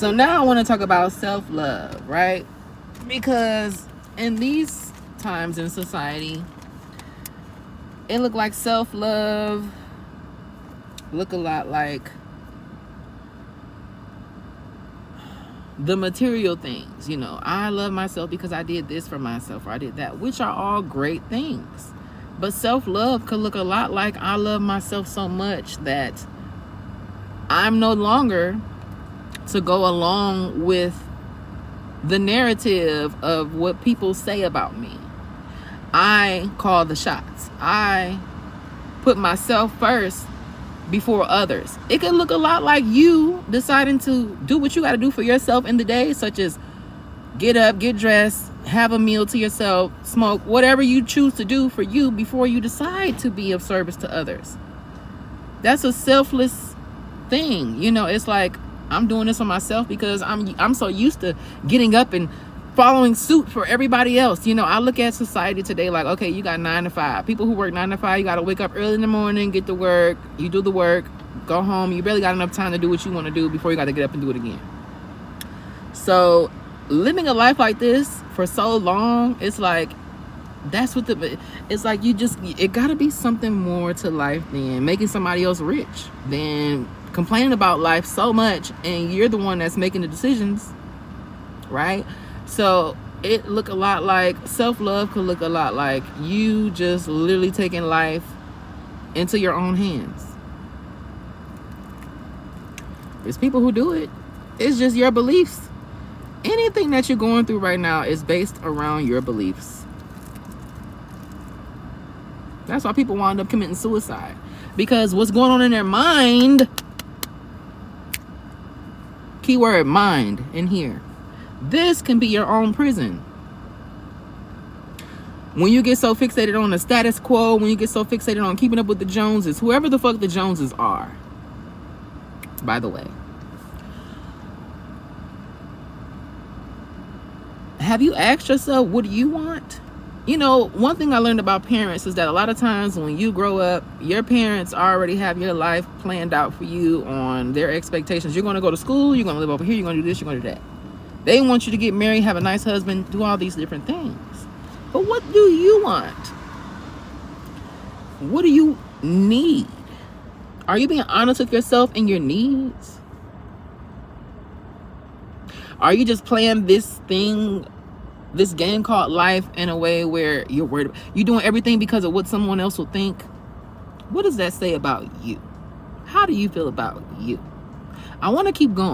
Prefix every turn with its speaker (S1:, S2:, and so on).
S1: So now I want to talk about self-love, right? Because in these times in society, it look like self-love look a lot like the material things. You know, I love myself because I did this for myself, or I did that, which are all great things. But self-love could look a lot like I love myself so much that I'm no longer to go along with the narrative of what people say about me. I call the shots. I put myself first before others. It could look a lot like you deciding to do what you got to do for yourself in the day, such as get up, get dressed, have a meal to yourself, smoke, whatever you choose to do for you before you decide to be of service to others. That's a selfless thing. You know, it's like I'm doing this for myself because I'm so used to getting up and following suit for everybody else. You know, I look at society today like, okay, you got 9 to 5. People who work 9 to 5, you got to wake up early in the morning, get to work, you do the work, go home. You barely got enough time to do what you want to do before you got to get up and do it again. So living a life like this for so long, it's like, that's what it's like, it got to be something more to life than making somebody else rich, than complaining about life so much and you're the one that's making the decisions, right? So it look a lot like self-love could look a lot like you just literally taking life into your own hands. There's people who do it. It's just your beliefs. Anything that you're going through right now is based around your beliefs. That's why people wind up committing suicide, because what's going on in their mind, keyword mind in here, this can be your own prison. When you get so fixated on the status quo, when you get so fixated on keeping up with the Joneses, whoever the fuck the Joneses are, by the way, have you asked yourself, what do you want? You know, one thing I learned about parents is that a lot of times when you grow up, your parents already have your life planned out for you on their expectations. You're going to go to school, you're going to live over here, you're going to do this, you're going to do that. They want you to get married, have a nice husband, do all these different things. But what do you want? What do you need? Are you being honest with yourself and your needs? Are you just playing this game called life in a way where you're worried about, you're doing everything because of what someone else will think? What does that say about you? How do you feel about you? I want to keep going.